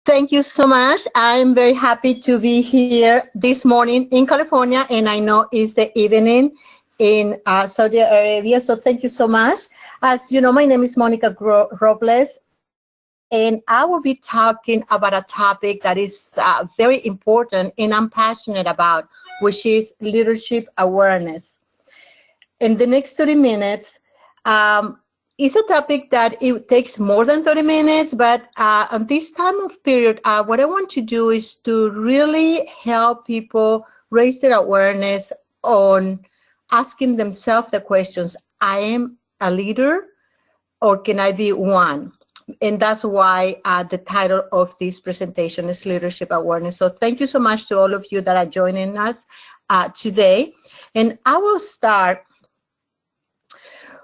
Thank you so much. I'm very happy to be here this morning in California, and I know it's the evening in Saudi Arabia. So thank you so much. As you know, my name is Monica Robles, and I will be talking about a topic that is very important and I'm passionate about, which is leadership awareness. In the next 30 minutes, it's a topic that it takes more than 30 minutes, but on this time of period, what I want to do is to really help people raise their awareness on asking themselves the questions, I am a leader or can I be one? And that's why the title of this presentation is Leadership Awareness. So thank you so much to all of you that are joining us today. And I will start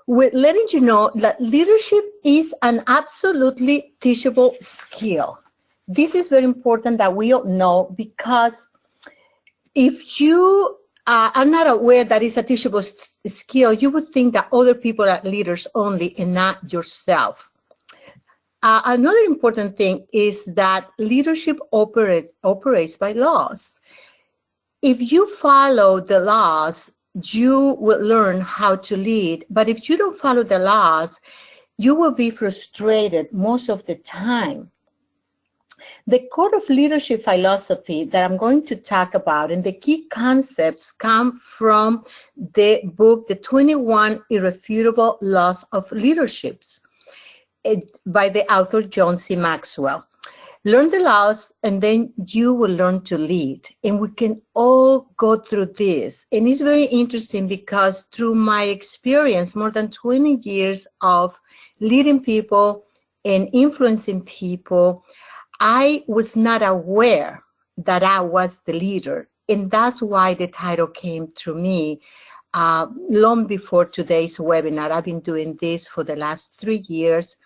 with letting you know that leadership is an absolutely teachable skill. This is very important that we all know, because if you are not aware that it's a teachable skill, you would think that other people are leaders only and not yourself. Another important thing is that leadership operates by laws. If you follow the laws, you will learn how to lead. But if you don't follow the laws, you will be frustrated most of the time. The core of leadership philosophy that I'm going to talk about and the key concepts come from the book, The 21 Irrefutable Laws of Leadership, by the author John C. Maxwell. Learn the laws and then you will learn to lead. And we can all go through this. And it's very interesting because through my experience, more than 20 years of leading people and influencing people, I was not aware that I was the leader. And that's why the title came through me long before today's webinar. I've been doing this for the last 3 years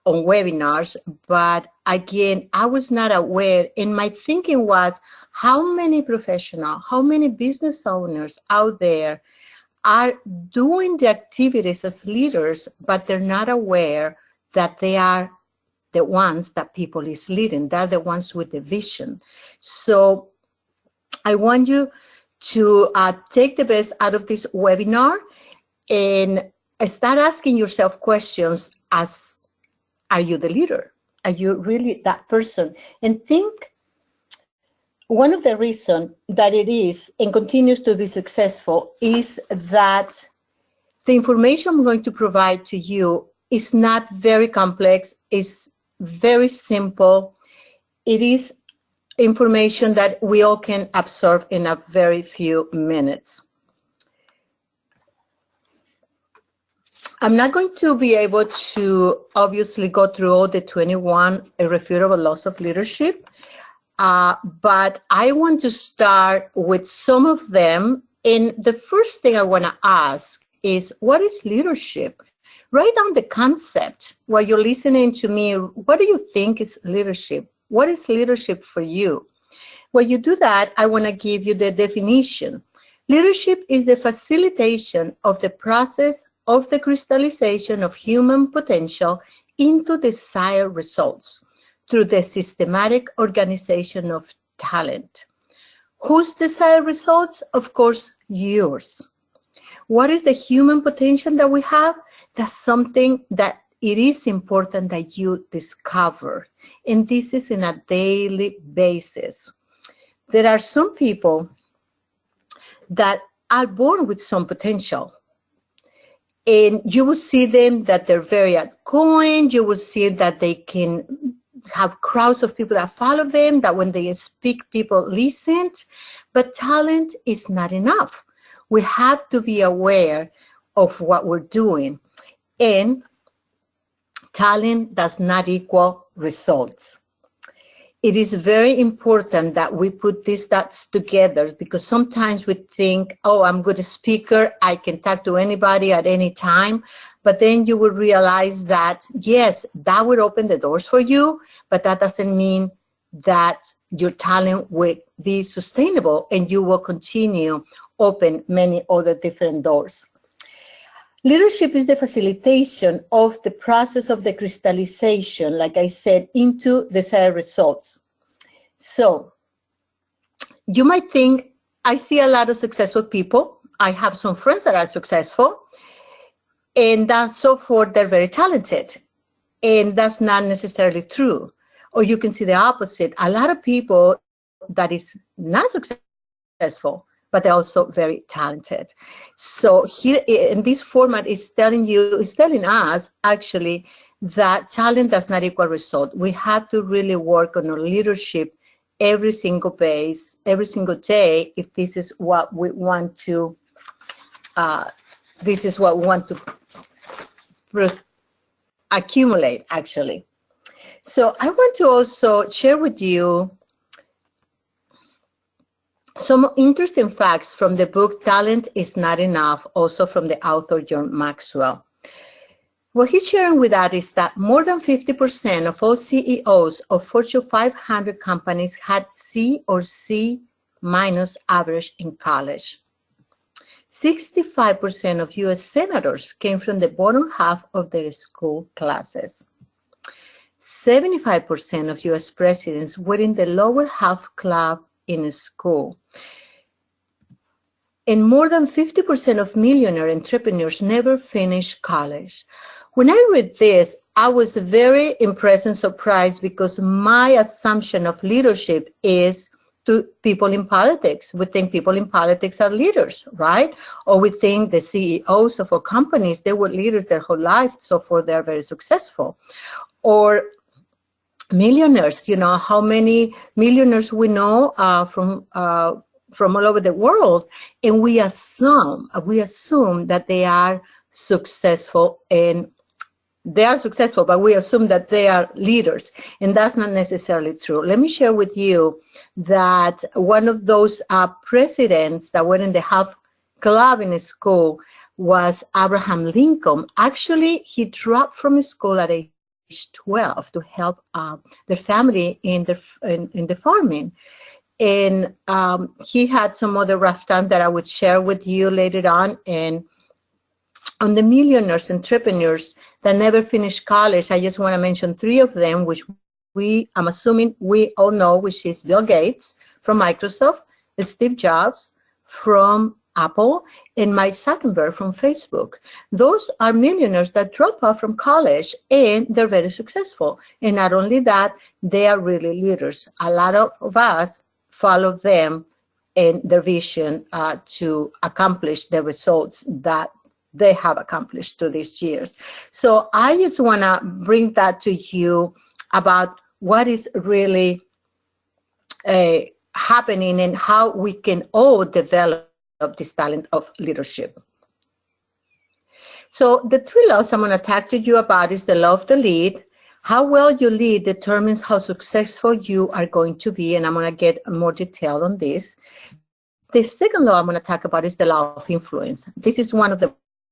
on webinars, but again, I was not aware, and my thinking was, how many professionals, how many business owners out there are doing the activities as leaders, but they're not aware that they are the ones that people is leading. They're the ones with the vision. So I want you to take the best out of this webinar and start asking yourself questions as, are you the leader? Are you really that person? And think, one of the reasons that it is and continues to be successful is that the information I'm going to provide to you is not very complex, it's very simple. It is information that we all can absorb in a very few minutes. I'm not going to be able to obviously go through all the 21 irrefutable laws of leadership, but I want to start with some of them. And the first thing I want to ask is, what is leadership? Write down the concept while you're listening to me. What do you think is leadership? What is leadership for you? When you do that, I want to give you the definition. Leadership is the facilitation of the process of the crystallization of human potential into desired results through the systematic organization of talent. Whose desired results? Of course, yours. What is the human potential that we have? That's something that it is important that you discover. And this is on a daily basis. There are some people that are born with some potential. And you will see them that they're very outgoing. You will see that they can have crowds of people that follow them, that when they speak, people listen. But talent is not enough. We have to be aware of what we're doing. And talent does not equal results. It is very important that we put these dots together, because sometimes we think, oh, I'm a good speaker, I can talk to anybody at any time. But then you will realize that, yes, that would open the doors for you, but that doesn't mean that your talent will be sustainable and you will continue open many other different doors. Leadership is the facilitation of the process of the crystallization, like I said, into desired results. So you might think, I see a lot of successful people. I have some friends that are successful, and that's so forth, they're very talented. And that's not necessarily true. Or you can see the opposite. A lot of people that is not successful, but they're also very talented. So here in this format is telling us actually that talent does not equal result. We have to really work on our leadership every single day if this is what we want to accumulate, actually. So I want to also share with you some interesting facts from the book Talent is Not Enough, also from the author John Maxwell. What he's sharing with us is that more than 50% of all CEOs of Fortune 500 companies had C or C minus average in college. 65% of U.S. senators came from the bottom half of their school classes. 75% of U.S. presidents were in the lower half club in school. And more than 50% of millionaire entrepreneurs never finished college. When I read this, I was very impressed and surprised because my assumption of leadership is to people in politics. We think people in politics are leaders, right? Or we think the CEOs of our companies, they were leaders their whole life, so far they're very successful. Or millionaires, how many millionaires we know from all over the world, and we assume that they are successful, and they are successful, but we assume that they are leaders, and that's not necessarily true. Let me share with you that one of those presidents that were in the half club in school was Abraham Lincoln. Actually, he dropped from school at age 12 to help their family in the farming. And he had some other rough time that I would share with you later on. And on the millionaires, entrepreneurs that never finished college, I just want to mention three of them, which I'm assuming we all know, which is Bill Gates from Microsoft, Steve Jobs from Apple, and Mike Zuckerberg from Facebook. Those are millionaires that drop out from college, and they're very successful. And not only that, they are really leaders. A lot of us follow them in their vision to accomplish the results that they have accomplished through these years. So I just want to bring that to you about what is really happening and how we can all develop this talent of leadership. So the three laws I'm going to talk to you about is the law of the lead. How well you lead determines how successful you are going to be, and I'm going to get more detail on this. The second law I'm going to talk about is the law of influence. This is one of the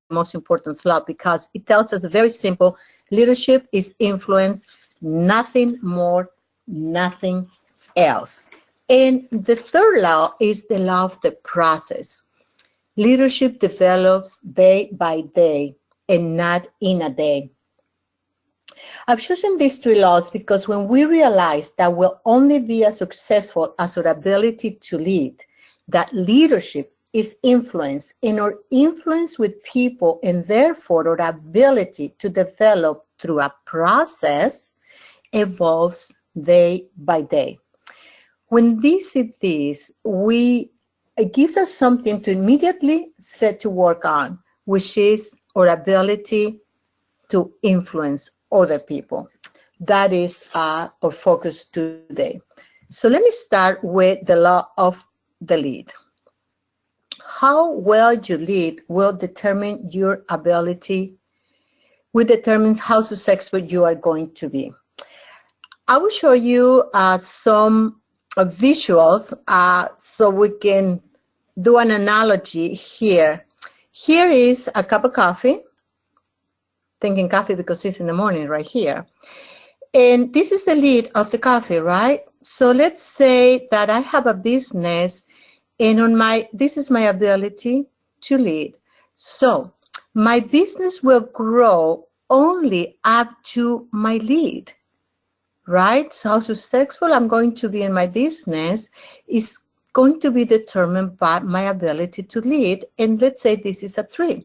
most important laws because it tells us very simple: leadership is influence, nothing more, nothing else. And the third law is the law of the process. Leadership develops day by day and not in a day. I've chosen these three laws because when we realize that we'll only be as successful as our ability to lead, that leadership is influence, and our influence with people, and therefore our ability to develop through a process evolves day by day. When we see this, it gives us something to immediately set to work on, which is our ability to influence other people. That is our focus today. So let me start with the law of the lead. How well you lead will determine your ability, will determine how successful you are going to be. I will show you some visuals so we can do an analogy here. Here is a cup of coffee. Thinking coffee because it's in the morning right here. And this is the lead of the coffee, right? So let's say that I have a business, and this is my ability to lead. So My business will grow only up to my lead, right? So how successful I'm going to be in my business is going to be determined by my ability to lead. And let's say this is a 3.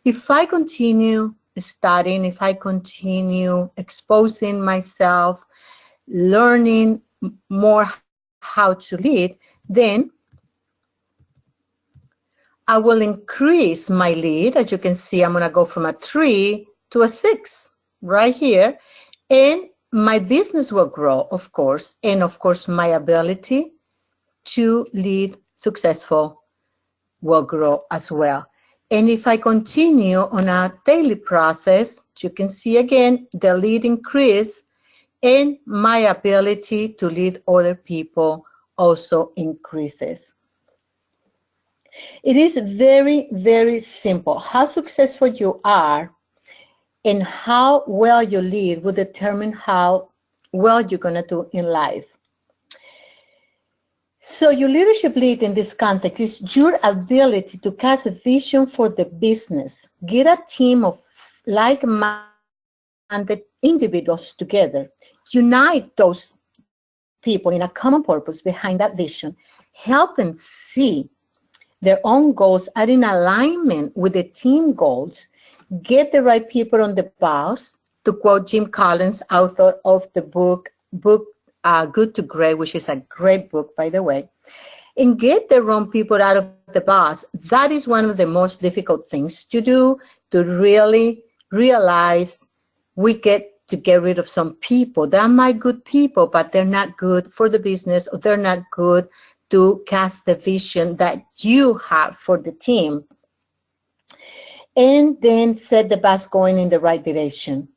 If I continue studying, if I continue exposing myself, learning more how to lead, then I will increase my lead. As you can see, I'm going to go from a 3 to a 6 right here. And my business will grow, of course. And of course, my ability to lead successful will grow as well. And if I continue on a daily process, you can see again, the lead increase and my ability to lead other people also increases. It is very, very simple. How successful you are and how well you lead will determine how well you're going to do in life. So your leadership lead in this context is your ability to cast a vision for the business. Get a team of like-minded individuals together. Unite those people in a common purpose behind that vision. Help them see their own goals are in alignment with the team goals. Get the right people on the bus, to quote Jim Collins, author of the book Good to Great, which is a great book, by the way, and get the wrong people out of the bus. That is one of the most difficult things to do, to really realize we get to get rid of some people. They're my good people, but they're not good for the business, or they're not good to cast the vision that you have for the team, and then set the bus going in the right direction.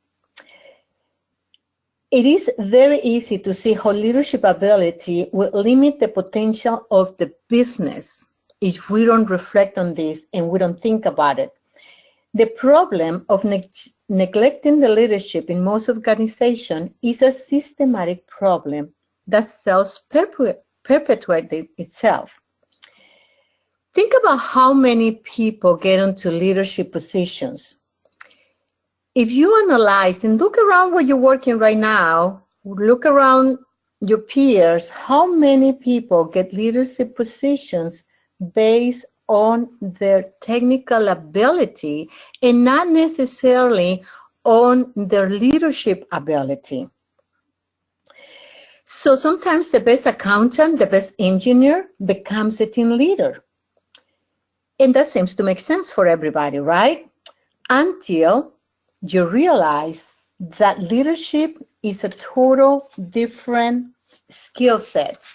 It is very easy to see how leadership ability will limit the potential of the business if we don't reflect on this and we don't think about it. The problem of neglecting the leadership in most organizations is a systematic problem that self-perpetuates itself. Think about how many people get into leadership positions. If you analyze and look around where you're working right now, look around your peers, how many people get leadership positions based on their technical ability and not necessarily on their leadership ability. So sometimes the best accountant, the best engineer becomes a team leader. And that seems to make sense for everybody, right? Until you realize that leadership is a total different skill set.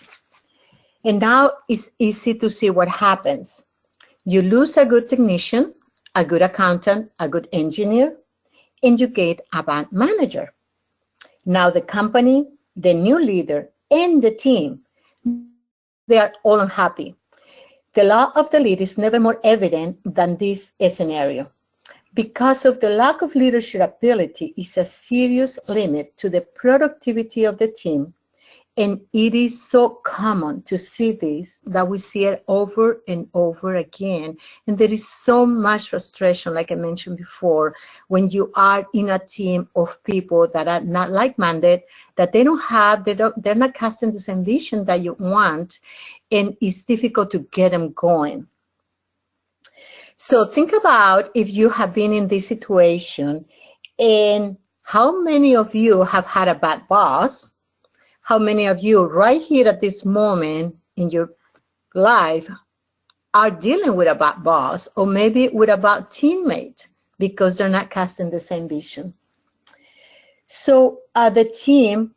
And now it's easy to see what happens. You lose a good technician, a good accountant, a good engineer, and you get a bad manager. Now the company, the new leader, and the team, they are all unhappy. The law of the lead is never more evident than this scenario. Because of the lack of leadership ability is a serious limit to the productivity of the team. And it is so common to see this that we see it over and over again. And there is so much frustration, like I mentioned before, when you are in a team of people that are not like-minded, that they're not casting the same vision that you want, and it's difficult to get them going. So think about if you have been in this situation, and how many of you have had a bad boss? How many of you right here at this moment in your life are dealing with a bad boss, or maybe with a bad teammate because they're not casting the same vision? So the team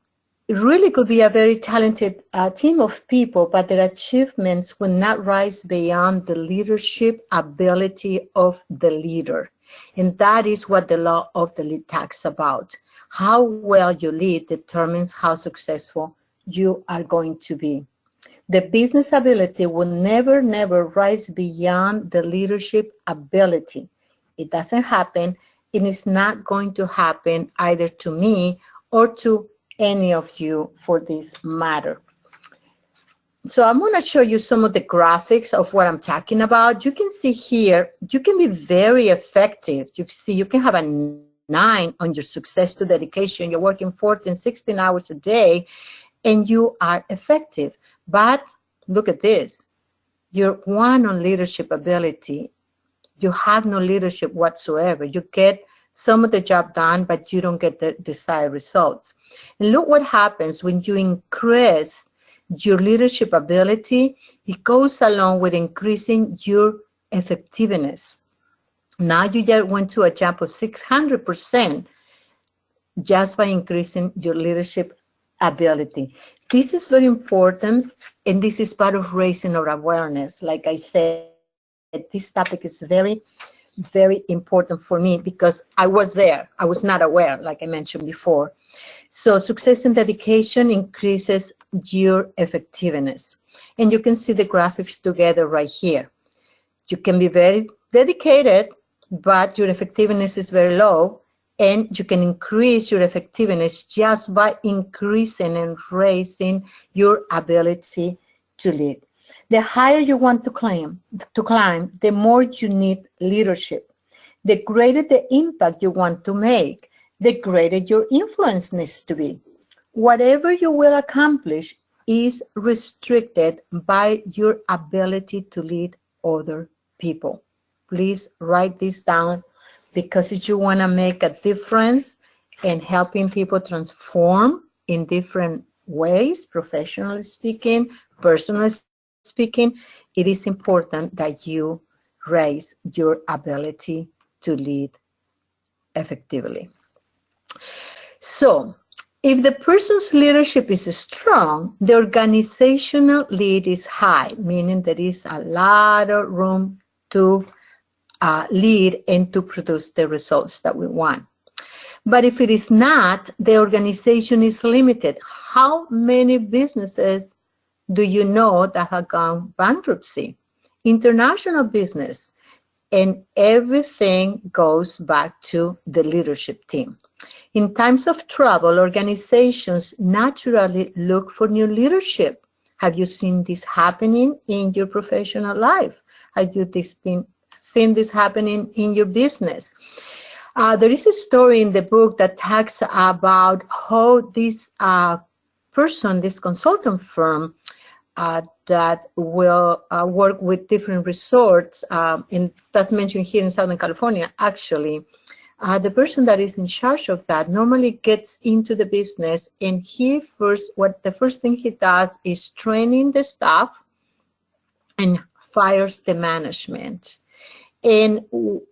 really could be a very talented team of people, but their achievements will not rise beyond the leadership ability of the leader. And that is what the law of the lead talks about. How well you lead determines how successful you are going to be. The business ability will never, never rise beyond the leadership ability. It doesn't happen, and it's not going to happen either to me or to any of you for this matter. So I'm going to show you some of the graphics of what I'm talking about. You can see here, you can be very effective. You see, you can have a 9 on your success to dedication. You're working 14, 16 hours a day, and you are effective. But look at this. You're 1 on leadership ability. You have no leadership whatsoever. You get some of the job done, but you don't get the desired results. And look what happens when you increase your leadership ability. It goes along with increasing your effectiveness. Now you just went to a jump of 600% just by increasing your leadership ability. This is very important, and this is part of raising our awareness. Like I said, this topic is very, very important for me because I was there. I was not aware, like I mentioned before. So success and dedication increases your effectiveness. And you can see the graphics together right here. You can be very dedicated, but your effectiveness is very low. And you can increase your effectiveness just by increasing and raising your ability to lead. The higher you want to climb, the more you need leadership. The greater the impact you want to make, the greater your influence needs to be. Whatever you will accomplish is restricted by your ability to lead other people. Please write this down, because if you want to make a difference in helping people transform in different ways, professionally speaking, personally speaking, it is important that you raise your ability to lead effectively. So, if the person's leadership is strong, the organizational lead is high, meaning there is a lot of room to lead and to produce the results that we want. But if it is not, the organization is limited. How many businesses do you know that have gone bankruptcy? International business. And everything goes back to the leadership team. In times of trouble, organizations naturally look for new leadership. Have you seen this happening in your professional life? Have you seen this happening in your business? There is a story in the book that talks about how this person, this consultant firm that will work with different resorts, and that's mentioned here in Southern California, actually, the person that is in charge of that normally gets into the business, and the first thing he does is training the staff and fires the management. And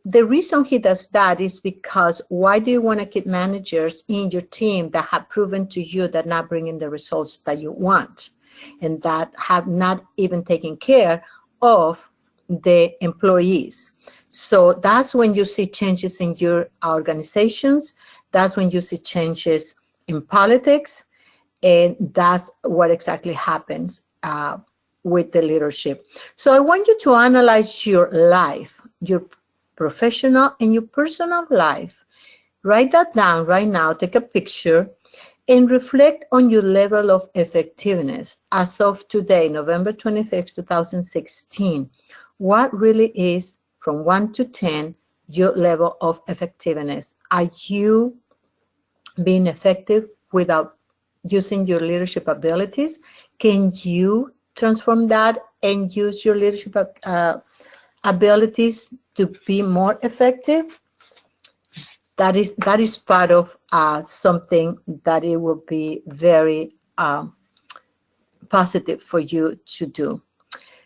the reason he does that is because why do you want to keep managers in your team that have proven to you that not bringing the results that you want, and that have not even taken care of the employees? So that's when you see changes in your organizations. That's when you see changes in politics. And that's what exactly happens with the leadership. So I want you to analyze your life, your professional and your personal life. Write that down right now. Take a picture and reflect on your level of effectiveness as of today, November 26, 2016. What really is, from 1 to 10, your level of effectiveness? Are you being effective without using your leadership abilities? Can you transform that and use your leadership abilities to be more effective? That is part of something that it will be very positive for you to do.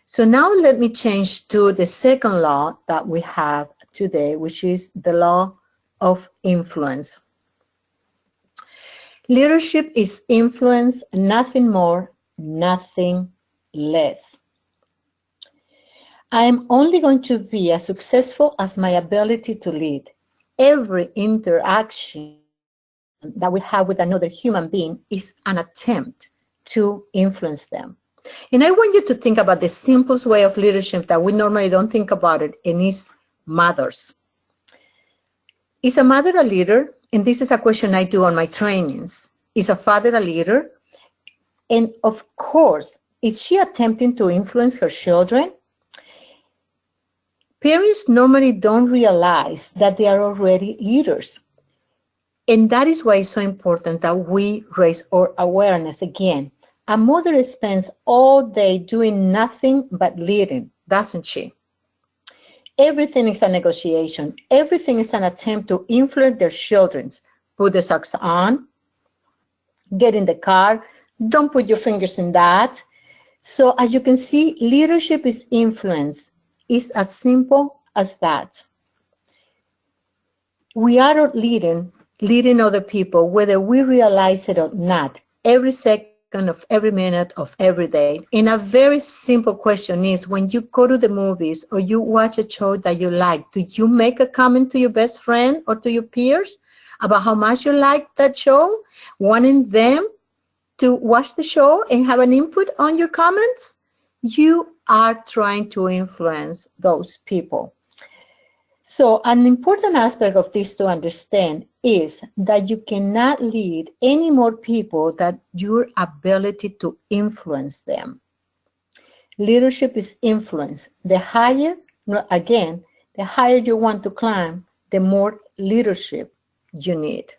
So now let me change to the second law that we have today, which is the law of influence. Leadership is influence, nothing more, nothing less. I am only going to be as successful as my ability to lead. Every interaction that we have with another human being is an attempt to influence them. And I want you to think about the simplest way of leadership that we normally don't think about it, and it's mothers. Is a mother a leader? And this is a question I do on my trainings. Is a father a leader? And of course, Is she attempting to influence her children? Parents normally don't realize that they are already leaders. And that is why it's so important that we raise our awareness again. A mother spends all day doing nothing but leading, doesn't she? Everything is a negotiation. Everything is an attempt to influence their children. Put the socks on, get in the car, don't put your fingers in that. So as you can see, leadership is influence. It's as simple as that. We are leading other people, whether we realize it or not, every second of every minute of every day. And a very simple question is, when you go to the movies or you watch a show that you like, do you make a comment to your best friend or to your peers about how much you like that show, wanting them to watch the show and have an input on your comments? You are trying to influence those people. So an important aspect of this to understand is that you cannot lead any more people than your ability to influence them. Leadership is influence. The higher you want to climb, the more leadership you need.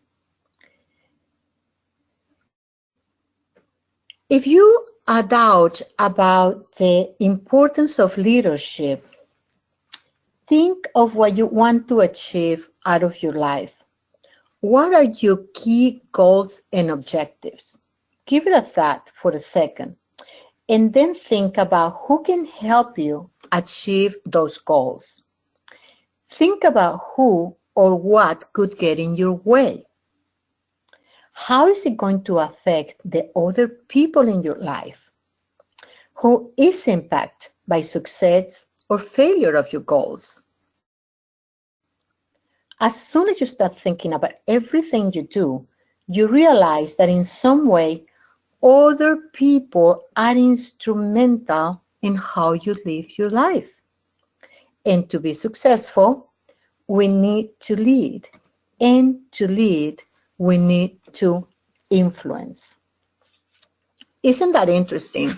If you doubt about the importance of leadership, think of what you want to achieve out of your life. What are your key goals and objectives? Give it a thought for a second, and then think about who can help you achieve those goals. Think about who or what could get in your way. How is it going to affect the other people in your life? Who is impacted by success or failure of your goals? As soon as you start thinking about everything you do, you realize that in some way, other people are instrumental in how you live your life. And to be successful, we need to lead. And to lead, we need to influence. Isn't that interesting?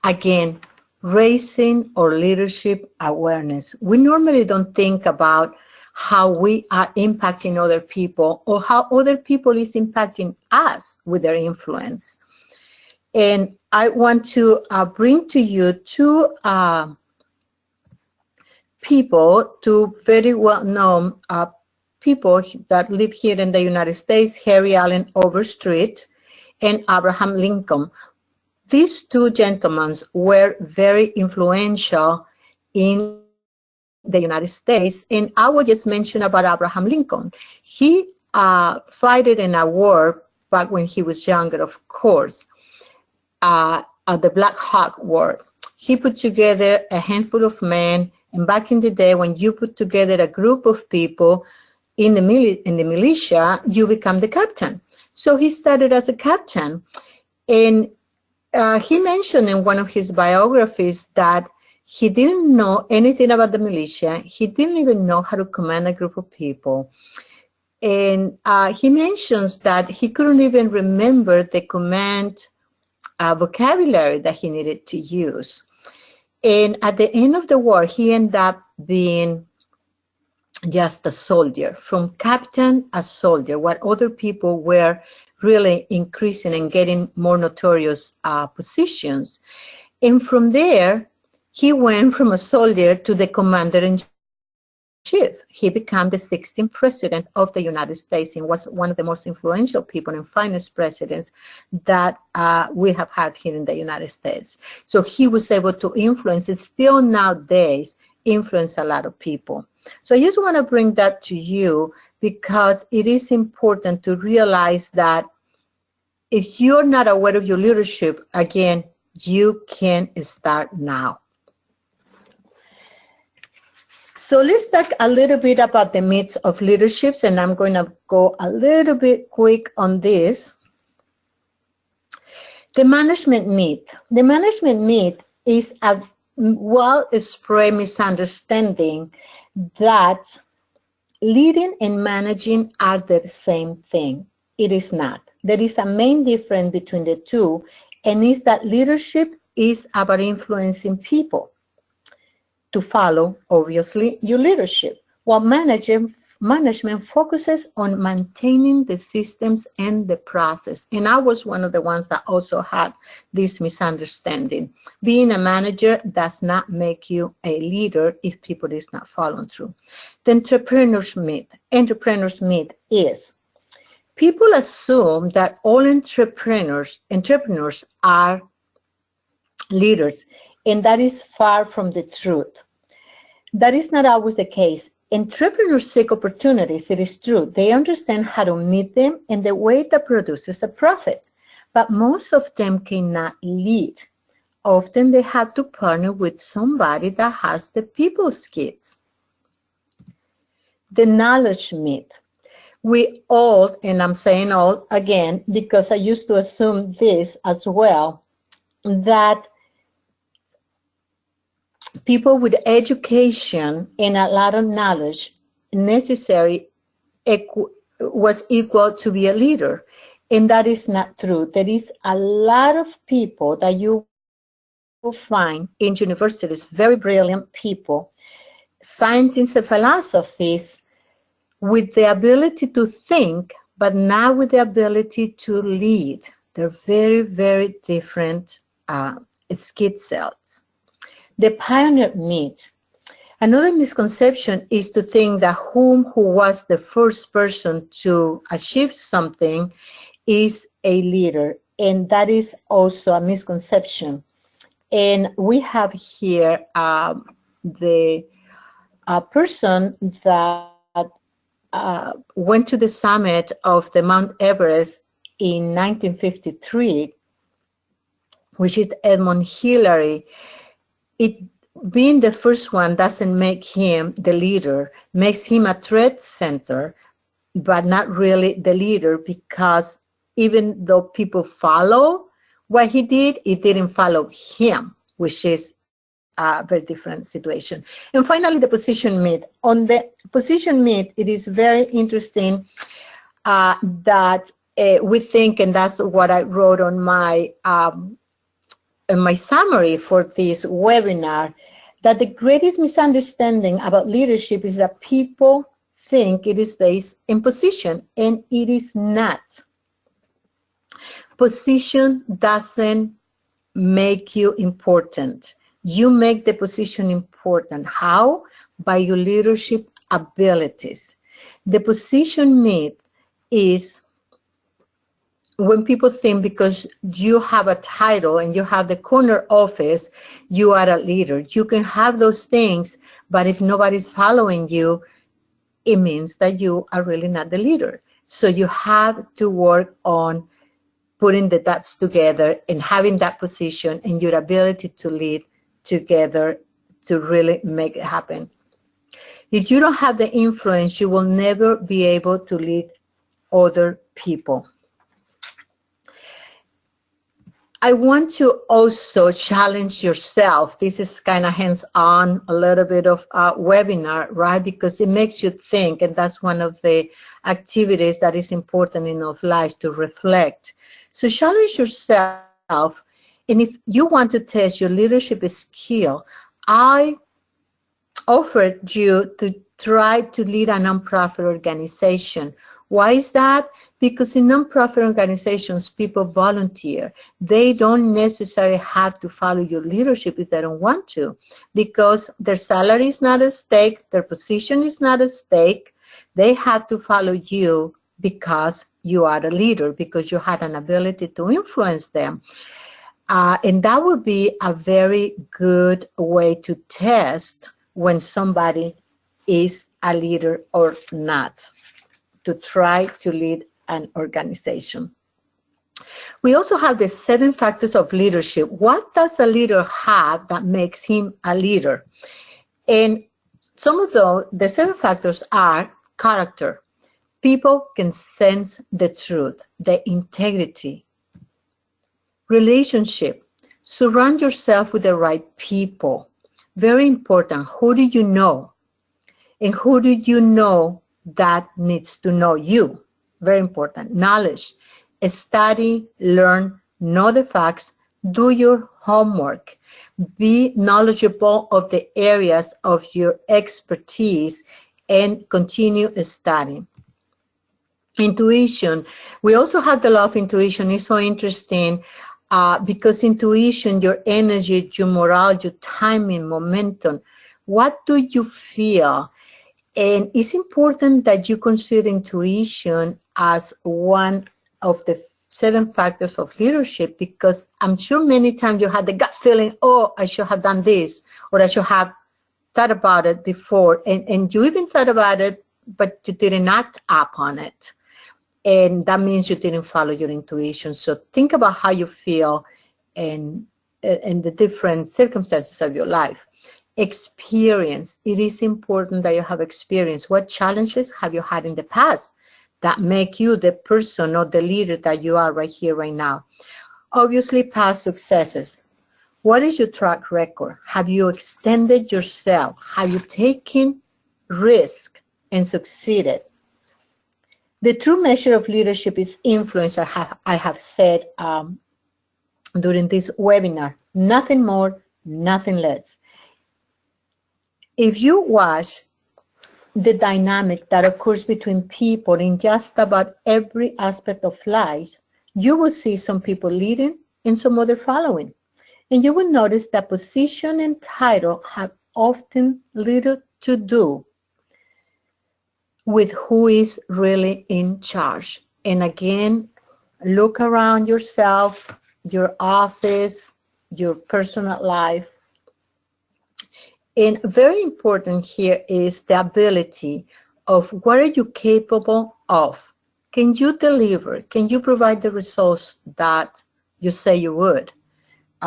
Again, raising our leadership awareness. We normally don't think about how we are impacting other people or how other people is impacting us with their influence. And I want to bring to you two people, two very well-known people that live here in the United States, Harry Allen Overstreet and Abraham Lincoln. These two gentlemen were very influential in the United States, and I will just mention about Abraham Lincoln. He fought in a war back when he was younger, of course, the Black Hawk War. He put together a handful of men, and back in the day, when you put together a group of people in the militia, you become the captain. So he started as a captain, and he mentioned in one of his biographies that he didn't know anything about the militia. He didn't even know how to command a group of people. And he mentions that he couldn't even remember the command vocabulary that he needed to use. And at the end of the war, he ended up being just a soldier, from captain a soldier, what other people were really increasing and getting more notorious positions. And from there, he went from a soldier to the commander-in-chief. He became the 16th president of the United States and was one of the most influential people and finest presidents that we have had here in the United States. So he was able to influence, and still nowadays, influence a lot of people. So I just want to bring that to you because it is important to realize that if you're not aware of your leadership, again, you can start now. So let's talk a little bit about the myths of leaderships, and I'm going to go a little bit quick on this. The management myth. The management myth is a well-spread misunderstanding that leading and managing are the same thing. It is not. There is a main difference between the two, and is that leadership is about influencing people to follow, obviously, your leadership, while management focuses on maintaining the systems and the process. And I was one of the ones that also had this misunderstanding. Being a manager does not make you a leader if people is not following through. The entrepreneur's myth. Entrepreneur's myth is people assume that all entrepreneurs are leaders, and that is far from the truth. That is not always the case. Entrepreneurs seek opportunities, it is true. They understand how to meet them in the way that produces a profit. But most of them cannot lead. Often they have to partner with somebody that has the people skills. The knowledge myth. We all, and I'm saying all again, because I used to assume this as well, that people with education and a lot of knowledge necessary was equal to be a leader. And that is not true. There is a lot of people that you will find in universities, very brilliant people, scientists and philosophers, with the ability to think, but not with the ability to lead. They're very, very different skill sets. The pioneer myth. Another misconception is to think that who was the first person to achieve something is a leader. And that is also a misconception. And we have here the person that went to the summit of the Mount Everest in 1953, which is Edmund Hillary. It being the first one doesn't make him the leader, makes him a threat center, but not really the leader, because even though people follow what he did, it didn't follow him, which is a very different situation. And finally, the position myth. On the position myth, it is very interesting that we think, and that's what I wrote on my summary for this webinar, that the greatest misunderstanding about leadership is that people think it is based in position, and it is not. Position doesn't make you important. You make the position important. How? By your leadership abilities. The position myth is when people think because you have a title and you have the corner office, you are a leader. You can have those things, but if nobody's following you, it means that you are really not the leader. So you have to work on putting the dots together and having that position and your ability to lead together to really make it happen. If you don't have the influence, you will never be able to lead other people. I want to also challenge yourself. This is kind of hands-on, a little bit of a webinar, right? Because it makes you think, and that's one of the activities that is important in our lives, to reflect. So challenge yourself, and if you want to test your leadership skill, I offered you to try to lead a nonprofit organization. Why is that? Because in nonprofit organizations, people volunteer. They don't necessarily have to follow your leadership if they don't want to, because their salary is not at stake, their position is not at stake. They have to follow you because you are a leader, because you had an ability to influence them. And that would be a very good way to test when somebody is a leader or not, to try to lead an organization. We also have the 7 factors of leadership. What does a leader have that makes him a leader? And some of the 7 factors are character. People can sense the truth, the integrity. Relationship. Surround yourself with the right people. Very important. Who do you know? And who do you know that needs to know you? Very important. Knowledge. Study, learn, know the facts, Do your homework. Be knowledgeable of the areas of your expertise and continue studying. Intuition. We also have the law of intuition. It's so interesting because intuition, your energy, your morale, your timing, momentum. What do you feel? And it's important that you consider intuition as one of the 7 factors of leadership, because I'm sure many times you had the gut feeling, oh, I should have done this, or I should have thought about it before. And you even thought about it, but you didn't act upon it. And that means you didn't follow your intuition. So think about how you feel and the different circumstances of your life. Experience. It is important that you have experience. What challenges have you had in the past that make you the person or the leader that you are right here, right now? Obviously, past successes. What is your track record? Have you extended yourself? Have you taken risk and succeeded? The true measure of leadership is influence, I have said during this webinar. Nothing more, nothing less. If you watch the dynamic that occurs between people in just about every aspect of life, you will see some people leading and some other following. And you will notice that position and title have often little to do with who is really in charge. And again, look around yourself, your office, your personal life. And very important here is the ability of what are you capable of? Can you deliver? Can you provide the results that you say you would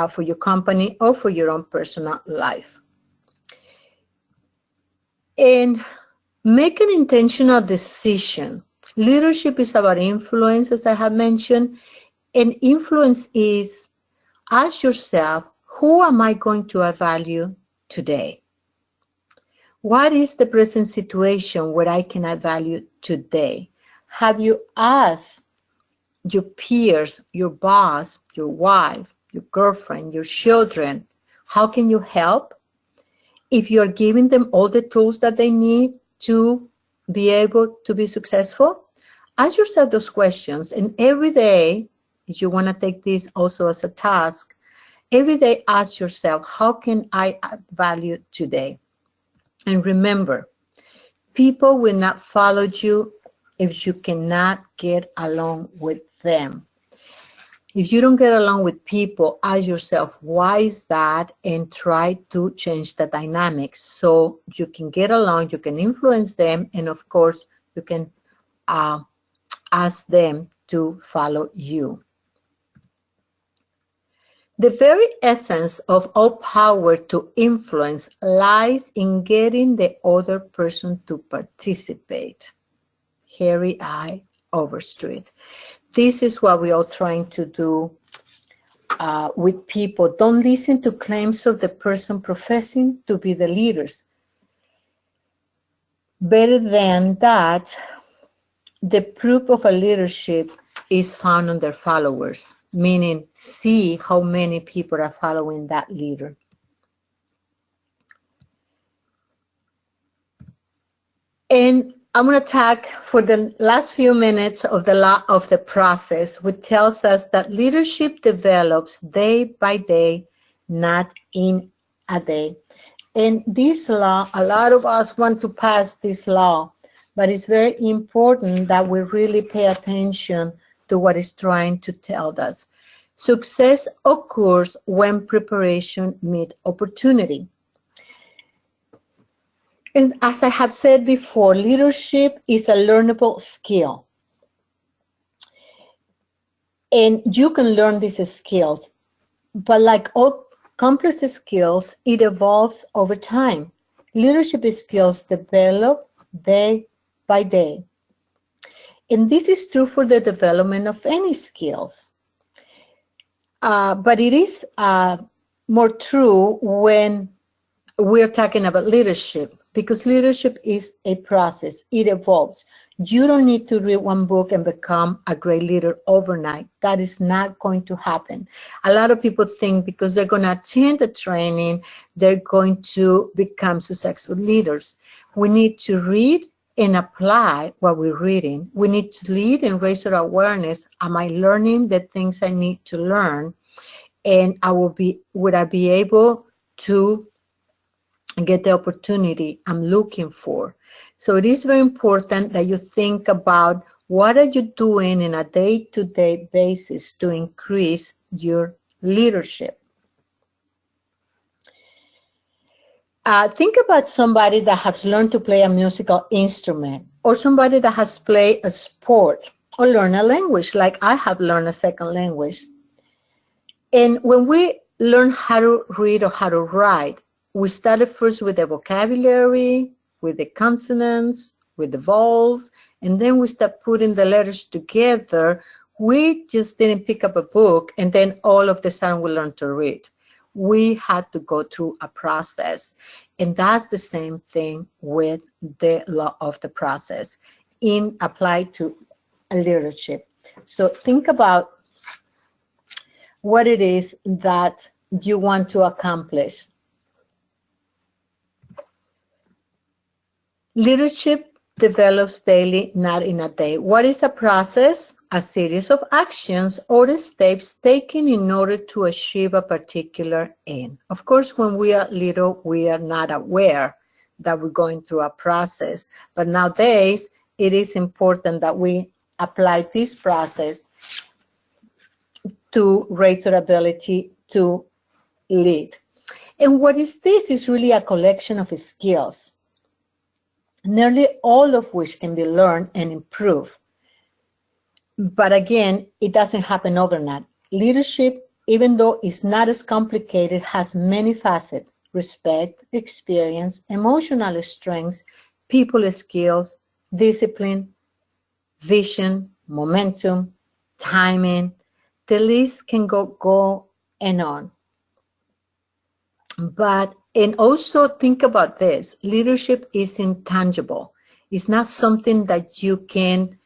for your company or for your own personal life? And make an intentional decision. Leadership is about influence, as I have mentioned, and influence is, ask yourself, who am I going to value today? What is the present situation where I can add value today? Have you asked your peers, your boss, your wife, your girlfriend, your children, how can you help? If you're giving them all the tools that they need to be able to be successful, ask yourself those questions. And every day, if you want to take this also as a task, every day ask yourself, how can I add value today? And remember, people will not follow you if you cannot get along with them. If you don't get along with people, ask yourself, why is that? And try to change the dynamics so you can get along, you can influence them, and of course, you can ask them to follow you. The very essence of all power to influence lies in getting the other person to participate. Harry I. Overstreet. This is what we are trying to do with people. Don't listen to claims of the person professing to be the leaders. Better than that, the proof of a leadership is found on their followers, meaning see how many people are following that leader. And I'm going to talk for the last few minutes of the law of the process, which tells us that leadership develops day by day, not in a day. And this law, a lot of us want to pass this law, but it's very important that we really pay attention to what it's trying to tell us. Success occurs when preparation meets opportunity. And as I have said before, leadership is a learnable skill. And you can learn these skills. But like all complex skills, it evolves over time. Leadership skills develop day by day. And this is true for the development of any skills. But it is more true when we're talking about leadership, because leadership is a process. It evolves. You don't need to read one book and become a great leader overnight. That is not going to happen. A lot of people think because they're going to attend the training, they're going to become successful leaders. We need to read and apply what we're reading. We need to lead and raise our awareness. Am I learning the things I need to learn? And would I be able to get the opportunity I'm looking for? So it is very important that you think about what are you doing in a day-to-day basis to increase your leadership. Think about somebody that has learned to play a musical instrument, or somebody that has played a sport or learned a language, like I have learned a second language. And when we learn how to read or how to write, we started first with the vocabulary, with the consonants, with the vowels, and then we start putting the letters together. We just didn't pick up a book and then all of the sudden we learned to read. We had to go through a process. And that's the same thing with the law of the process applied to leadership. So think about what it is that you want to accomplish. Leadership develops daily, not in a day. What is a process? A series of actions or steps taken in order to achieve a particular end. Of course, when we are little, we are not aware that we're going through a process. But nowadays, it is important that we apply this process to raise our ability to lead. And what is this? Is really a collection of skills, nearly all of which can be learned and improved. But again, it doesn't happen overnight. Leadership, even though it's not as complicated, has many facets: respect, experience, emotional strengths, people skills, discipline, vision, momentum, timing. The list can go and on. And also think about this, leadership is intangible. It's not something that you can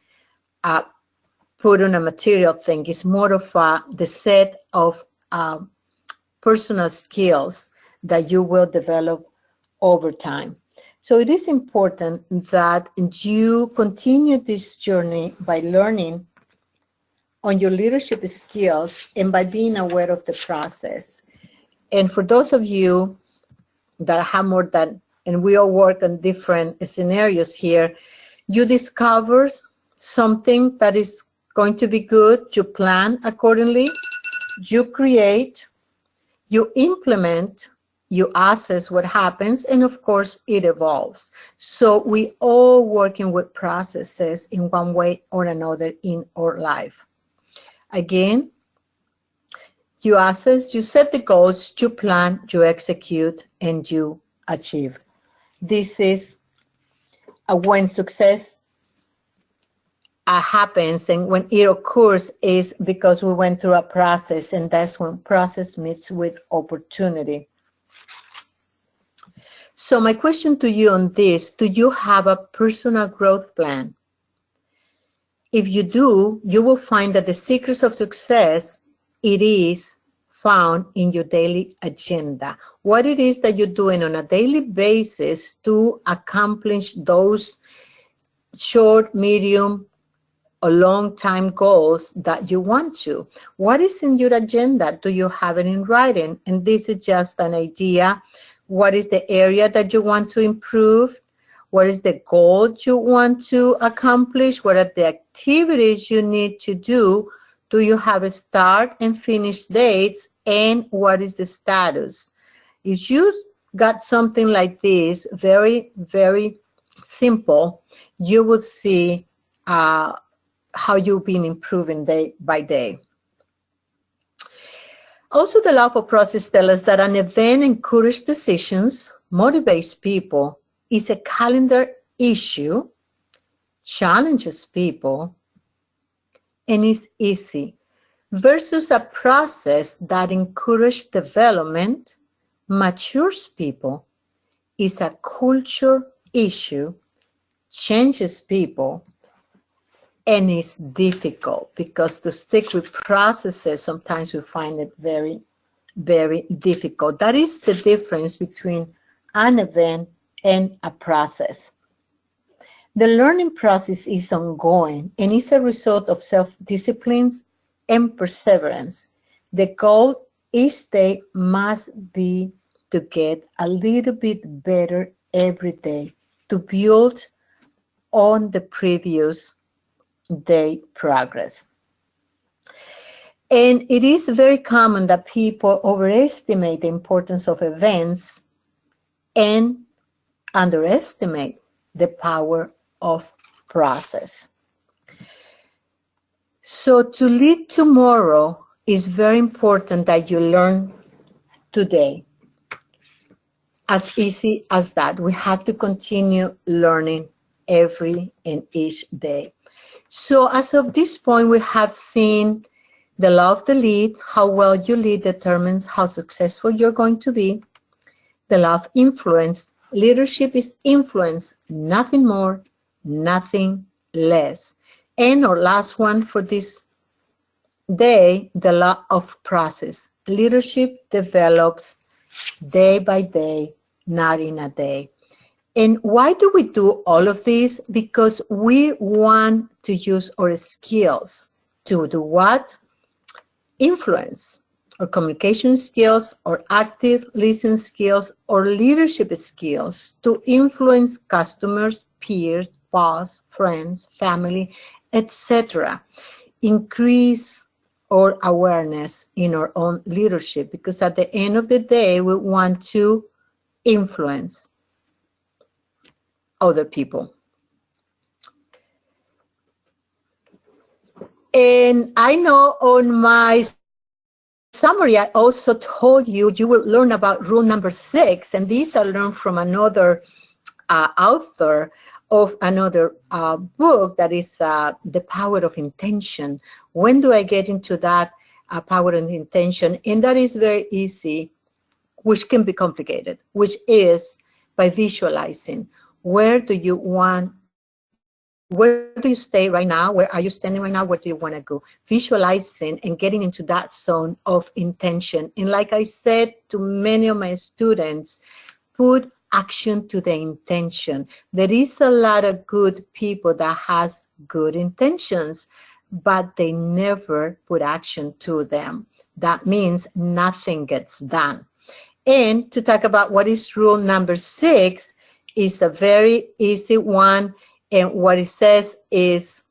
put on a material thing. It's more of the set of personal skills that you will develop over time. So it is important that you continue this journey by learning on your leadership skills and by being aware of the process. And for those of you that have more than, and we all work on different scenarios here, you discover something that is going to be good, you plan accordingly, you create, you implement, you assess what happens, and of course it evolves. So we all working with processes in one way or another in our life. Again, you assess, you set the goals, you plan, you execute, and you achieve. This is when success happens, and when it occurs is because we went through a process, and that's when process meets with opportunity. So my question to you on this, do you have a personal growth plan? If you do, you will find that the secrets of success, it is found in your daily agenda. What it is that you're doing on a daily basis to accomplish those short, medium, or long-time goals that you want to. What is in your agenda? Do you have it in writing? And this is just an idea. What is the area that you want to improve? What is the goal you want to accomplish? What are the activities you need to do? Do you have a start and finish dates? And what is the status? If you got something like this, very, very simple, you will see how you've been improving day by day. Also, the law of process tells us that an event encourages decisions, motivates people, is a calendar issue, challenges people, and is easy, versus a process that encourages development, matures people, is a culture issue, changes people, and it's difficult because to stick with processes, sometimes we find it very, very difficult. That is the difference between an event and a process. The learning process is ongoing and is a result of self-disciplines and perseverance. The goal each day must be to get a little bit better every day, to build on the previous day progress. And it is very common that people overestimate the importance of events and underestimate the power of process. So to lead tomorrow is very important that you learn today. As easy as that. We have to continue learning every and each day. So as of this point, we have seen the law of the lead. How well you lead determines how successful you're going to be. The law of influence. Leadership is influence, nothing more, nothing less. And our last one for this day, the law of process. Leadership develops day by day, not in a day. And why do we do all of this? Because we want to use our skills to do what? Influence, or communication skills, or active listening skills, or leadership skills to influence customers, peers, boss, friends, family, etc. Increase our awareness in our own leadership, because at the end of the day, we want to influence other people. And I know on my summary, I also told you, you will learn about rule number 6, and these I learned from another author of another book that is The Power of Intention. When do I get into that power of intention? And that is very easy, which can be complicated, which is by visualizing. Where do you want, where do you stay right now? Where are you standing right now? Where do you want to go? Visualizing and getting into that zone of intention. And like I said to many of my students, put action to the intention. There is a lot of good people that has good intentions, but they never put action to them. That means nothing gets done. And to talk about what is rule number 6 is a very easy one. And what it says is,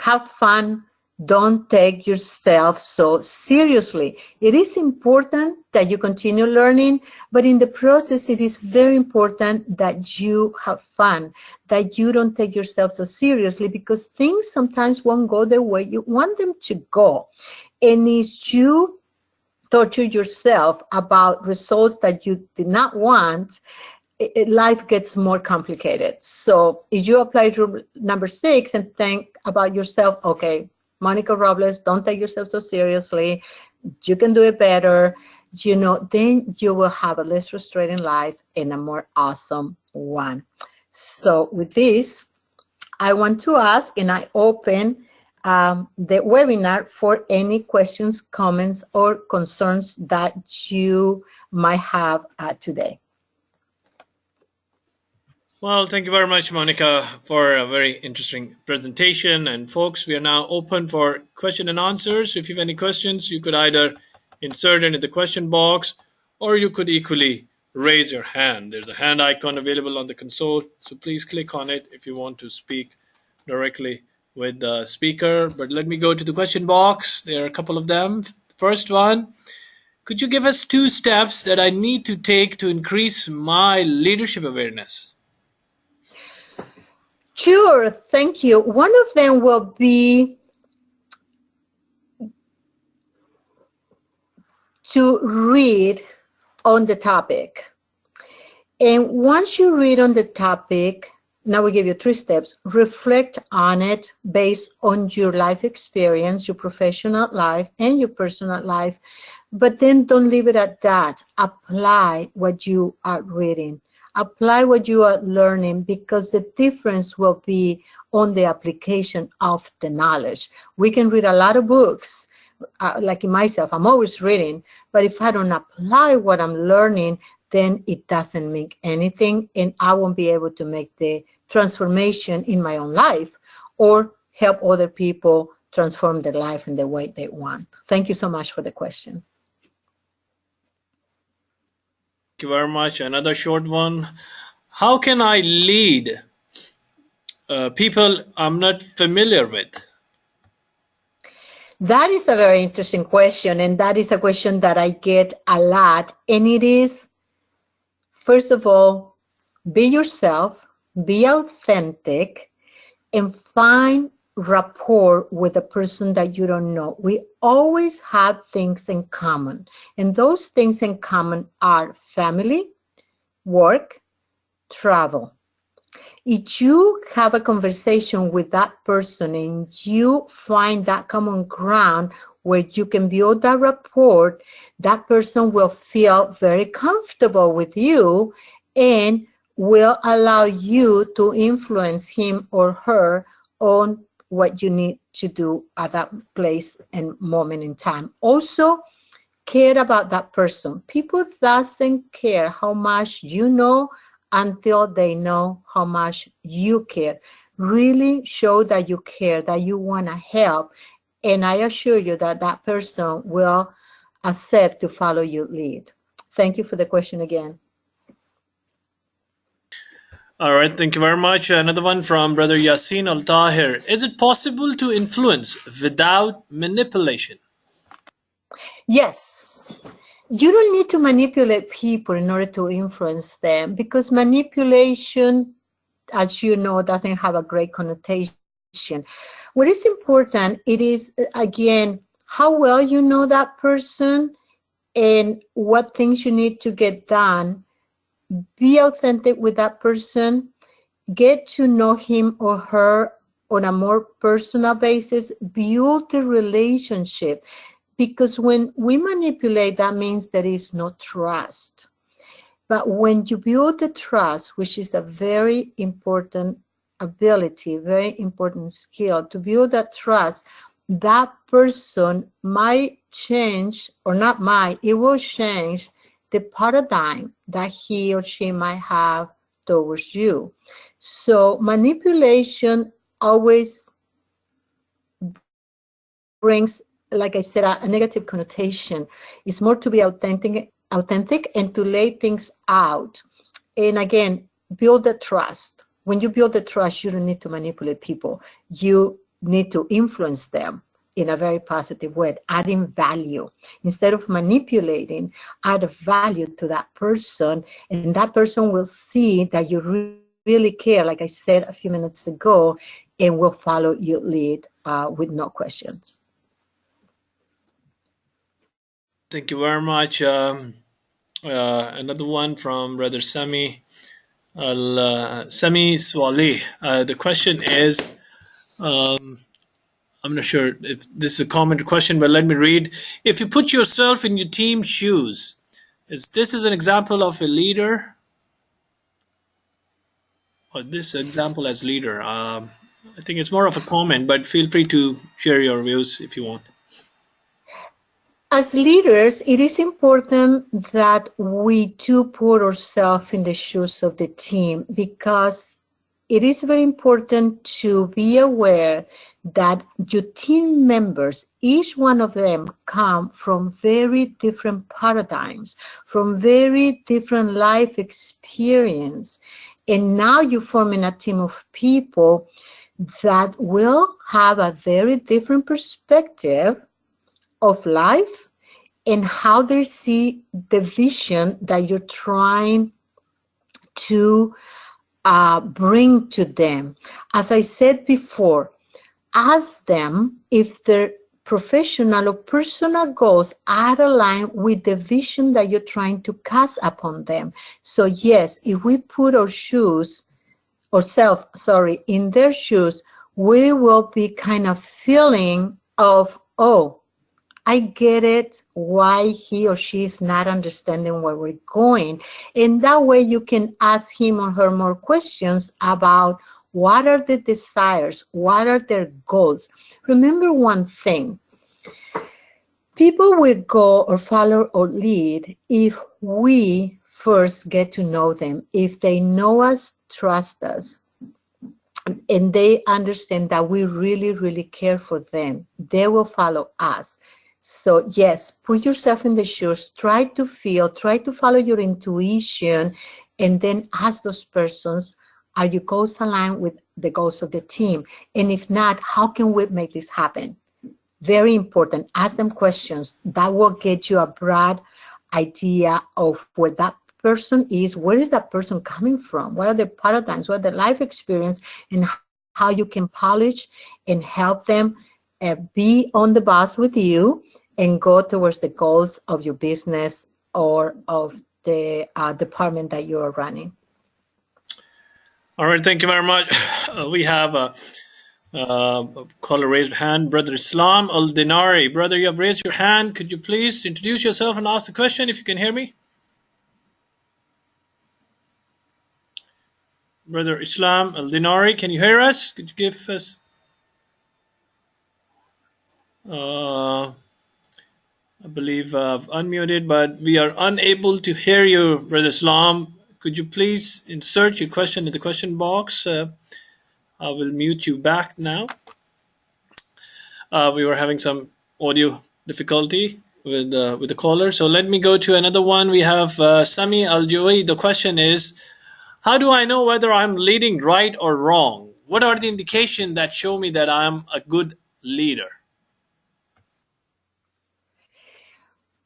have fun. Don't take yourself so seriously. It is important that you continue learning, but in the process, it is very important that you have fun, that you don't take yourself so seriously, because things sometimes won't go the way you want them to go. And if you torture yourself about results that you did not want, life gets more complicated. So if you apply rule number 6 and think about yourself, okay, Monica Robles, don't take yourself so seriously, you can do it better, you know, then you will have a less frustrating life and a more awesome one. So with this, I want to ask, and I open the webinar for any questions, comments, or concerns that you might have today. Well, thank you very much, Monica, for a very interesting presentation. And folks, we are now open for question and answers. If you have any questions, you could either insert it in the question box, or you could equally raise your hand. There's a hand icon available on the console, so please click on it if you want to speak directly with the speaker. But let me go to the question box. There are a couple of them. First one, could you give us 2 steps that I need to take to increase my leadership awareness? Sure, thank you. One of them will be to read on the topic. And once you read on the topic, now we give you 3 steps. Reflect on it based on your life experience, your professional life, and your personal life. But then don't leave it at that. Apply what you are reading. Apply what you are learning, because the difference will be on the application of the knowledge. We can read a lot of books, like in myself, I'm always reading, but if I don't apply what I'm learning, then it doesn't make anything, and I won't be able to make the transformation in my own life or help other people transform their life in the way they want. Thank you so much for the question. Thank you very much. Another short one. How can I lead people I'm not familiar with? That is a very interesting question, and that is a question that I get a lot. And it is, first of all, be yourself, be authentic, and find rapport with a person that you don't know. We always have things in common, and those things in common are family, work, travel. If you have a conversation with that person and you find that common ground where you can build that rapport, that person will feel very comfortable with you and will allow you to influence him or her on what you need to do at that place and moment in time. Also, care about that person. People doesn't care how much you know until they know how much you care. Really show that you care, that you want to help, and I assure you that that person will accept to follow your lead. Thank you for the question again. All right, thank you very much. Another one from Brother Yasin Al Tahir. Is it possible to influence without manipulation? Yes. You don't need to manipulate people in order to influence them, because manipulation, as you know, doesn't have a great connotation. What is important, it is, again, how well you know that person and what things you need to get done. Be authentic with that person. Get to know him or her on a more personal basis. Build the relationship. Because when we manipulate, that means there is no trust. But when you build the trust, which is a very important ability, very important skill, to build that trust, that person might change, or not might, it will change the paradigm that he or she might have towards you. So manipulation always brings, like I said, a negative connotation. It's more to be authentic and to lay things out. And again, build the trust. When you build the trust, you don't need to manipulate people. You need to influence them in a very positive way, adding value. Instead of manipulating, add value to that person, and that person will see that you really care, like I said a few minutes ago, and will follow your lead with no questions. Thank you very much. Another one from Brother Sami Sami Swali. The question is, I'm not sure if this is a common question, but let me read. If you put yourself in your team's shoes, is this an example of a leader? Or this example as leader? I think it's more of a comment, but feel free to share your views if you want. As leaders, it is important that we do put ourselves in the shoes of the team, because it is very important to be aware that your team members, each one of them, come from very different paradigms, from very different life experience. And now you're forming a team of people that will have a very different perspective of life and how they see the vision that you're trying to bring to them. As I said before, ask them if their professional or personal goals are aligned with the vision that you're trying to cast upon them. So yes, if we put ourselves in their shoes, we will be kind of feeling of, oh, I get it why he or she is not understanding where we're going. And that way you can ask him or her more questions about what are the desires, what are their goals. Remember one thing, people will go or follow or lead if we first get to know them, if they know us, trust us, and they understand that we really, really care for them, they will follow us. So yes, put yourself in the shoes, try to feel, try to follow your intuition, and then ask those persons, are your goals aligned with the goals of the team? And if not, how can we make this happen? Very important. Ask them questions. That will get you a broad idea of where that person is, where is that person coming from, what are the paradigms, what are the life experience, and how you can polish and help them be on the bus with you and go towards the goals of your business or of the department that you are running. All right, thank you very much. We have a caller raised hand, Brother Islam Al Dinari. Brother, you have raised your hand. Could you please introduce yourself and ask the question if you can hear me? Brother Islam Al Dinari, can you hear us? Could you give us? I believe I've unmuted, but we are unable to hear you, Brother Islam. Could you please insert your question in the question box? I will mute you back now. We were having some audio difficulty with the caller, so let me go to another one. We have Sami Al-Joui. The question is, how do I know whether I'm leading right or wrong? What are the indications that show me that I'm a good leader?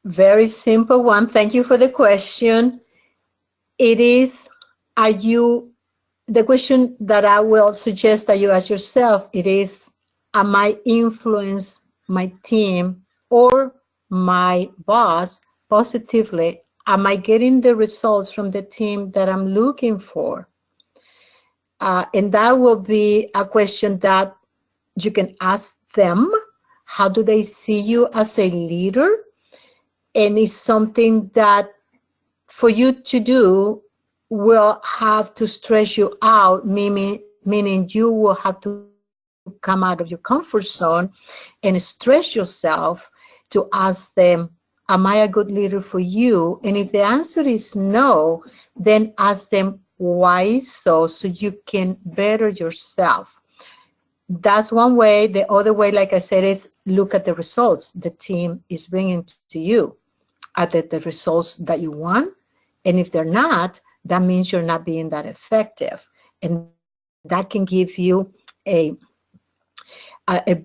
Very simple one. Thank you for the question. It is, are you, the question that I will suggest that you ask yourself, it is, am I influence my team or my boss positively? Am I getting the results from the team that I'm looking for? And that will be a question that you can ask them. How do they see you as a leader? And it's something that for you to do will have to stress you out, meaning you will have to come out of your comfort zone and stress yourself to ask them, am I a good leader for you? And if the answer is no, then ask them why so you can better yourself. That's one way. The other way, like I said, is look at the results the team is bringing to you. Are they the results that you want? And if they're not, that means you're not being that effective. And that can give you a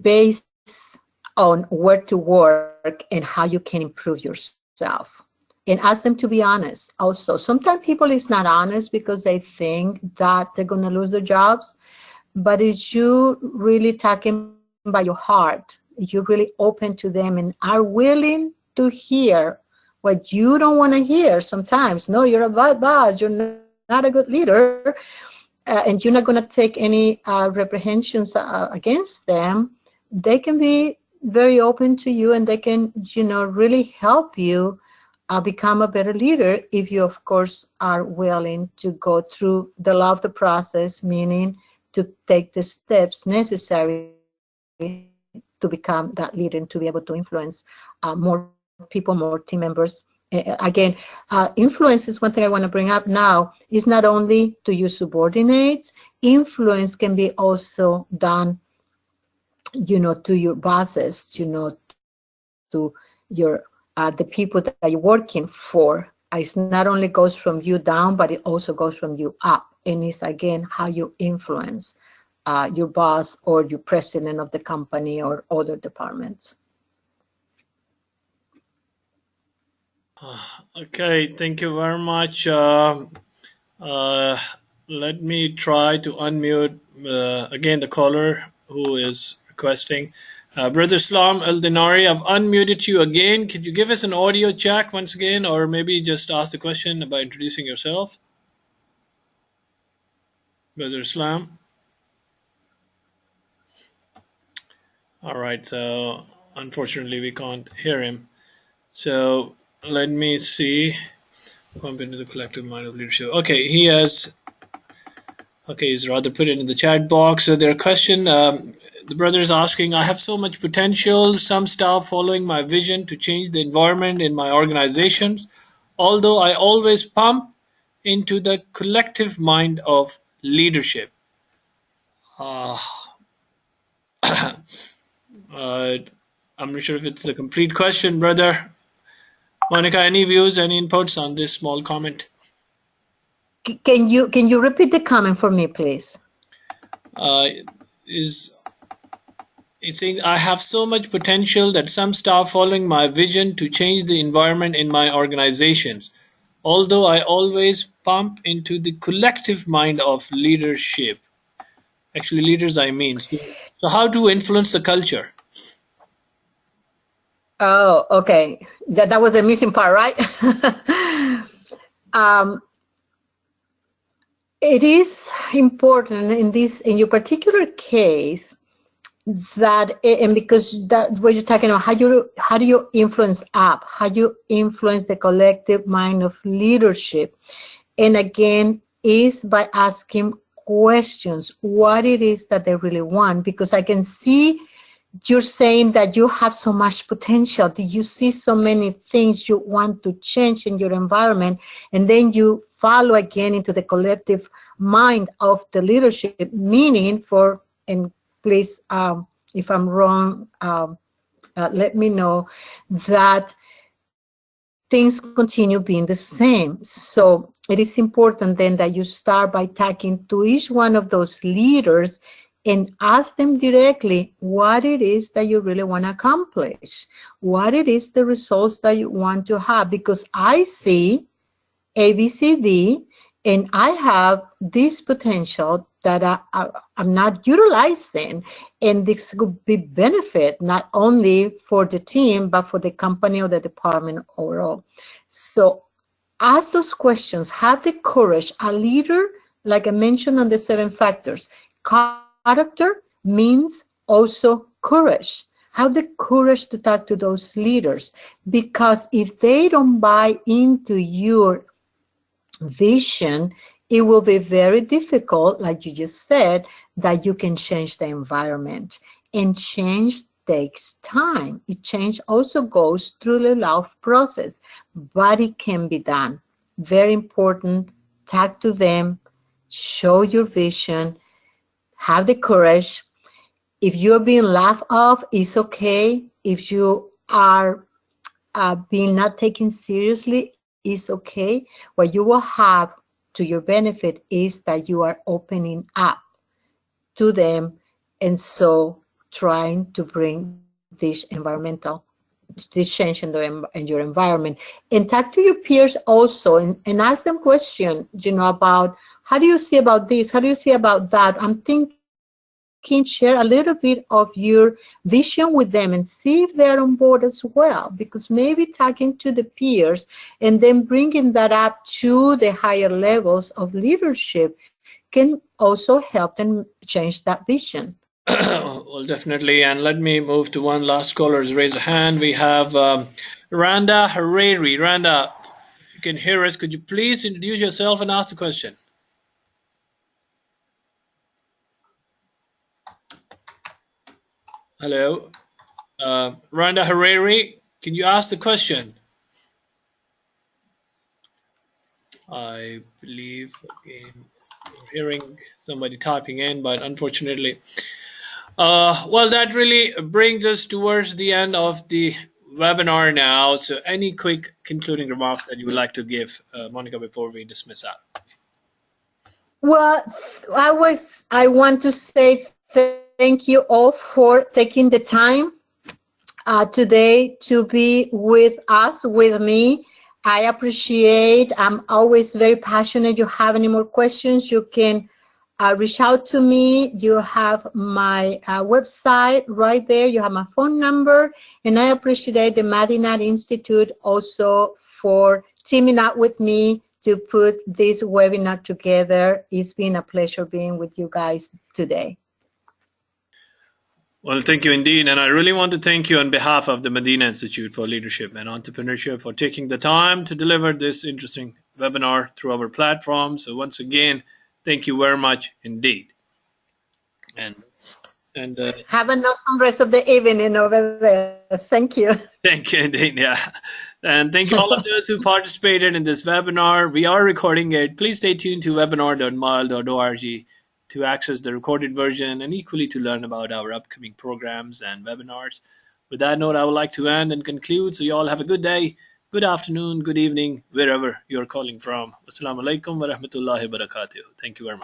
base on where to work and how you can improve yourself. And ask them to be honest. Also, sometimes people is not honest because they think that they're going to lose their jobs. But if you really talking by your heart, if you're really open to them and are willing to hear what you don't want to hear sometimes. No, you're a bad boss. You're not a good leader. And you're not going to take any reprehensions against them. They can be very open to you and they can, really help you become a better leader if you, of course, are willing to go through the love the process, meaning to take the steps necessary to become that leader and to be able to influence more people, more team members. Again, influence is one thing I want to bring up now. Is not only to your subordinates. Influence can be also done, to your bosses, to your the people that you're working for. It's not only goes from you down, but it also goes from you up. And it's again how you influence your boss or your president of the company or other departments. Okay, thank you very much. Let me try to unmute again the caller who is requesting. Brother Islam Al Dinari, I've unmuted you again. Could you give us an audio check once again, or maybe just ask the question by introducing yourself? Brother Islam. All right, so Unfortunately, we can't hear him. So let me see. Pump into the collective mind of leadership. Okay, he has. Okay, he's rather put it in the chat box. So their question, the brother is asking, I have so much potential, some staff following my vision to change the environment in my organizations, although I always pump into the collective mind of leadership. Uh, I'm not sure if it's a complete question, brother. Monica, any views, any inputs on this small comment? Can you repeat the comment for me, please? It's saying, I have so much potential that some staff following my vision to change the environment in my organizations, although I always pump into the collective mind of leadership. Actually, leaders, I mean. So how to influence the culture? Oh, okay. That was the missing part, right? It is important in your particular case that, and because that's what you're talking about, how do you influence up? How do you influence the collective mind of leadership? And again, is by asking questions, what it is that they really want, because I can see you're saying that you have so much potential. Do you see so many things you want to change in your environment? And then you follow again into the collective mind of the leadership, meaning for, and please, if I'm wrong, let me know, that things continue being the same. So it is important then that you start by talking to each one of those leaders and ask them directly what it is that you really want to accomplish, what it is the results that you want to have, because I see ABCD and I have this potential that I'm not utilizing, and this could be benefit not only for the team but for the company or the department overall. So ask those questions, have the courage. A leader, like I mentioned on the 7 factors, character means also courage. Have the courage to talk to those leaders, because if they don't buy into your vision, it will be very difficult, like you just said, that you can change the environment. And change takes time. Change also goes through the love process, but it can be done. Very important. Talk to them, show your vision, have the courage. If you're being laughed off, it's okay. If you are being not taken seriously, is okay. What you will have to your benefit is that you are opening up to them, and so trying to bring this change in your environment. And talk to your peers also, and ask them questions, about how do you see about this? How do you see about that? I'm thinking, share a little bit of your vision with them and see if they're on board as well. Because maybe talking to the peers and then bringing that up to the higher levels of leadership can also help them change that vision. Well, definitely. And let me move to one last caller to raise a hand. We have Randa Hariri. Randa, if you can hear us, could you please introduce yourself and ask the question? Hello. Randa Hariri, can you ask the question? I believe, again, I'm hearing somebody typing in, but unfortunately. Well, that really brings us towards the end of the webinar now. So any quick concluding remarks that you would like to give, Monica, before we dismiss out? Well, I want to say thank you all for taking the time today to be with us, with me. I appreciate. I'm always very passionate. You have any more questions, you can reach out to me. You have my website right there. You have my phone number. And I appreciate the Madinah Institute also for teaming up with me to put this webinar together. It's been a pleasure being with you guys today. Well, thank you indeed. And I really want to thank you on behalf of the Madinah Institute for Leadership and Entrepreneurship for taking the time to deliver this interesting webinar through our platform. So once again, thank you very much indeed. And Have an awesome rest of the evening over there. Thank you. thank you indeed. Yeah. And thank you all of those who participated in this webinar. We are recording it. Please stay tuned to webinar.mile.org to access the recorded version and equally to learn about our upcoming programs and webinars. With that note, I would like to end and conclude. So you all have a good day, good afternoon, good evening, wherever you're calling from. Assalamu alaikum wa rahmatullahi wa barakatuh. Thank you very much.